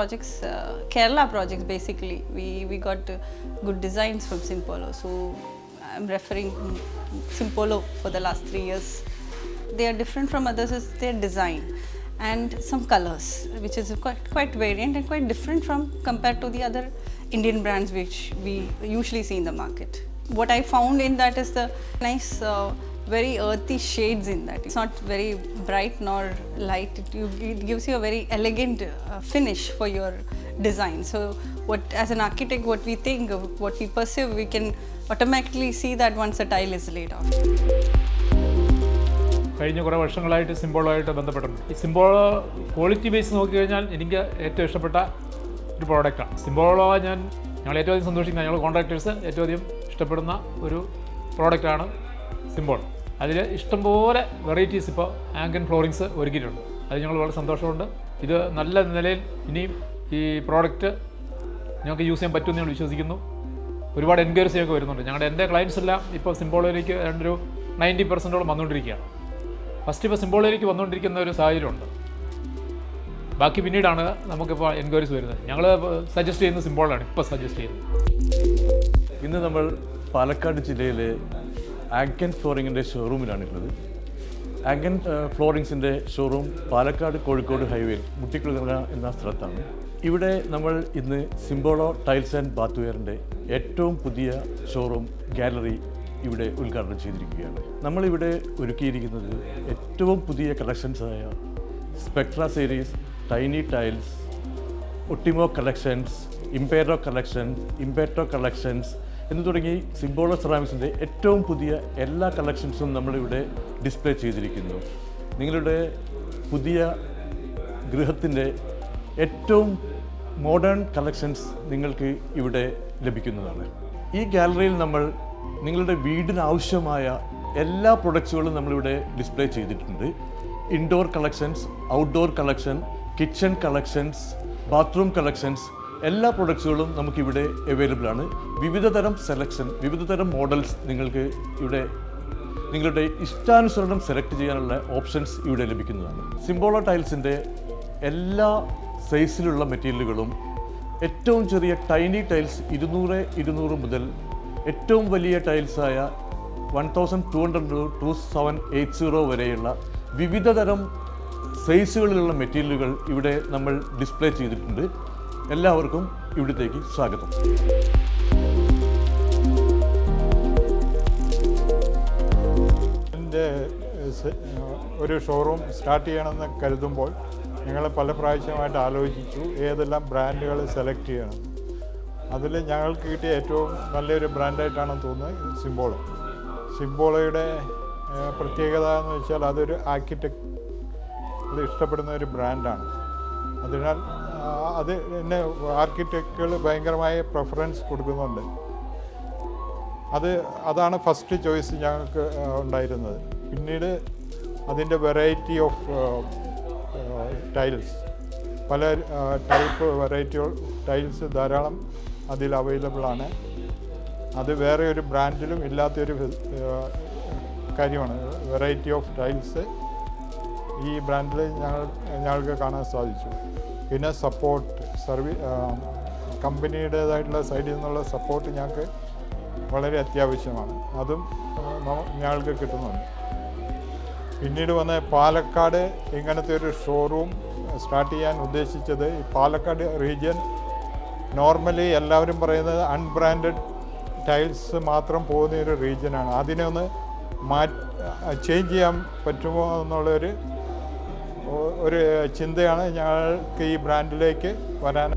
projects, Kerala projects basically. We got good designs from Simpolo. So I'm referring Simpolo for the last 3 years. They are different from others is their design and some colors, which is quite variant and quite different from compared to the other Indian brands which we usually see in the market. What I found in that is the nice very earthy shades in that. It's not very bright nor light. It gives you a very elegant finish for your design. So what, as an architect, what we think, what we perceive, we can automatically see that once a tile is laid off. കഴിഞ്ഞ കുറേ വർഷങ്ങളായിട്ട് സിംബോളോയായിട്ട് ബന്ധപ്പെട്ടിട്ടുണ്ട്. ഈ സിംബോളോ quality base നോക്കിക്കഴിഞ്ഞാൽ എനിക്ക് ഏറ്റവും ഇഷ്ടപ്പെട്ട ഒരു പ്രോഡക്റ്റാണ് സിംബോളോ. ഞങ്ങൾ ഏറ്റവും അധികം സന്തോഷിക്കുന്ന ഞങ്ങൾ കോൺട്രാക്ടേഴ്സ് ഏറ്റവും അധികം ഇഷ്ടപ്പെടുന്ന ഒരു പ്രോഡക്റ്റാണ് സിംബോളോ. അതിൽ ഇഷ്ടംപോലെ വെറൈറ്റീസ് ഇപ്പോൾ ആംഗൻ ഫ്ലോറിങ്സ് ഒരുക്കിയിട്ടുണ്ട്. അത് ഞങ്ങൾ വളരെ സന്തോഷമുണ്ട്. ഇത് നല്ല നിലയിൽ ഇനിയും ഈ പ്രോഡക്റ്റ് ഞങ്ങൾക്ക് യൂസ് ചെയ്യാൻ പറ്റുമെന്ന് ഞങ്ങൾ വിശ്വസിക്കുന്നു. ഒരുപാട് എൻക്വയറീസ് ഒക്കെ വരുന്നുണ്ട്. എൻ്റെ ക്ലയൻസ് എല്ലാം ഇപ്പോൾ സിംബോളോയിലേക്ക് ഒരു 90% വന്നുകൊണ്ടിരിക്കുകയാണ്. ഫസ്റ്റ് ഇപ്പോൾ സിംബോളോയിലേക്ക് വന്നുകൊണ്ടിരിക്കുന്ന ഒരു സാഹചര്യമുണ്ട്. ബാക്കി പിന്നീടാണ് നമുക്കിപ്പോൾ എൻക്വയറീസ് വരുന്നത്. ഞങ്ങൾ സജസ്റ്റ് ചെയ്യുന്നത് സിംബോളാണ് ഇപ്പോൾ സജസ്റ്റ് ചെയ്യുന്നത്. ഇന്ന് നമ്മൾ പാലക്കാട് ജില്ലയിലെ ആംഗൻ ഫ്ലോറിങ്ങിൻ്റെ ഷോറൂമിലാണുള്ളത്. ആംഗൻ ഫ്ലോറിങ്സിൻ്റെ ഷോറൂം പാലക്കാട് കോഴിക്കോട് ഹൈവേയിൽ മുട്ടിക്കുളങ്ങര എന്ന സ്ഥലത്താണ്. ഇവിടെ നമ്മൾ ഇന്ന് സിംബോളോ ടൈൽസ് ആൻഡ് ബാത്ത്വെയറിൻ്റെ ഏറ്റവും പുതിയ ഷോറൂം ഗാലറി ഇവിടെ ഉദ്ഘാടനം ചെയ്തിരിക്കുകയാണ്. നമ്മളിവിടെ ഒരുക്കിയിരിക്കുന്നത് ഏറ്റവും പുതിയ കളക്ഷൻസായ Spectra series, tiny tiles, Ottimo collections, Impero collections, Impeto collections എന്ന് തുടങ്ങി സിംബോളോ സെറാമിക്സിൻ്റെ ഏറ്റവും പുതിയ എല്ലാ കളക്ഷൻസും നമ്മളിവിടെ ഡിസ്പ്ലേ ചെയ്തിരിക്കുന്നു. നിങ്ങളുടെ പുതിയ ഗൃഹത്തിൻ്റെ ഏറ്റവും മോഡേൺ കളക്ഷൻസ് നിങ്ങൾക്ക് ഇവിടെ ലഭിക്കുന്നതാണ്. ഈ ഗാലറിയിൽ നമ്മൾ നിങ്ങളുടെ വീടിന് ആവശ്യമായ എല്ലാ പ്രൊഡക്ട്സുകളും നമ്മളിവിടെ ഡിസ്പ്ലേ ചെയ്തിട്ടുണ്ട്. Indoor collections, outdoor collection, kitchen collections, bathroom collections, എല്ലാ പ്രൊഡക്ട്സുകളും നമുക്കിവിടെ അവൈലബിൾ ആണ്. വിവിധതരം സെലക്ഷൻ, വിവിധതരം മോഡൽസ് നിങ്ങൾക്ക് ഇവിടെ നിങ്ങളുടെ ഇഷ്ടാനുസരണം സെലക്ട് ചെയ്യാനുള്ള ഓപ്ഷൻസ് ഇവിടെ ലഭിക്കുന്നതാണ്. സിംബോളോ ടൈൽസിൻ്റെ എല്ലാ സൈസിലുള്ള മെറ്റീരിയലുകളും ഏറ്റവും ചെറിയ ടൈനി ടൈൽസ് 200 മുതൽ ഏറ്റവും വലിയ ടൈൽസായ 1200 2780 വരെയുള്ള വിവിധതരം സൈസുകളിലുള്ള മെറ്റീരിയലുകൾ ഇവിടെ നമ്മൾ ഡിസ്പ്ലേ ചെയ്തിട്ടുണ്ട്. എല്ലാവർക്കും ഇവിടത്തേക്ക് സ്വാഗതം. എൻ്റെ ഒരു ഷോറൂം സ്റ്റാർട്ട് ചെയ്യണമെന്ന് കരുതുമ്പോൾ ഞങ്ങൾ പല പ്രാവശ്യമായിട്ട് ആലോചിച്ചു ഏതെല്ലാം ബ്രാൻഡുകൾ സെലക്ട് ചെയ്യണം. അതിൽ ഞങ്ങൾക്ക് കിട്ടിയ ഏറ്റവും നല്ലൊരു ബ്രാൻഡായിട്ടാണ് തോന്നുന്നത് സിംബോളോ. സിംബോളോയുടെ പ്രത്യേകത എന്ന് വെച്ചാൽ അതൊരു ആർക്കിടെക്ട് ഇഷ്ടപ്പെടുന്ന ഒരു ബ്രാൻഡാണ്. അതിനാൽ അത് എന്നെ ആർക്കിടെക്റ്റുകൾ ഭയങ്കരമായ പ്രിഫറൻസ് കൊടുക്കുന്നുണ്ട്. അതാണ് ഫസ്റ്റ് ചോയ്സ് ഞങ്ങൾക്ക് ഉണ്ടായിരുന്നത്. പിന്നീട് അതിൻ്റെ വെറൈറ്റി ഓഫ് ടൈൽസ്, പല ടൈപ്പ് വെറൈറ്റി ടൈൽസ് ധാരാളം അതിൽ അവൈലബിളാണ്. അത് വേറെ ഒരു ബ്രാൻഡിലും ഇല്ലാത്തൊരു കാര്യമാണ്. വെറൈറ്റി ഓഫ് ടൈൽസ് ഈ ബ്രാൻഡിൽ ഞങ്ങൾക്ക് കാണാൻ സാധിച്ചു. പിന്നെ സപ്പോർട്ട് കമ്പനിയുടേതായിട്ടുള്ള സൈഡിൽ നിന്നുള്ള സപ്പോർട്ട് ഞങ്ങൾക്ക് വളരെ അത്യാവശ്യമാണ്. അതും ഞങ്ങൾക്ക് കിട്ടുന്നുണ്ട്. പിന്നീട് വന്ന പാലക്കാട് ഇങ്ങനത്തെ ഒരു ഷോറൂം സ്റ്റാർട്ട് ചെയ്യാൻ ഉദ്ദേശിച്ചത്, ഈ പാലക്കാട് റീജിയൻ നോർമലി എല്ലാവരും പറയുന്നത് അൺബ്രാൻഡഡ് ടൈൽസ് മാത്രം പോകുന്ന ഒരു റീജിയനാണ്. അതിനെ ഒന്ന് ചേഞ്ച് ചെയ്യാൻ പറ്റുമോ എന്നുള്ളൊരു ചിന്തയാണ് ഞങ്ങൾക്ക് ഈ ബ്രാൻഡിലേക്ക് വരാൻ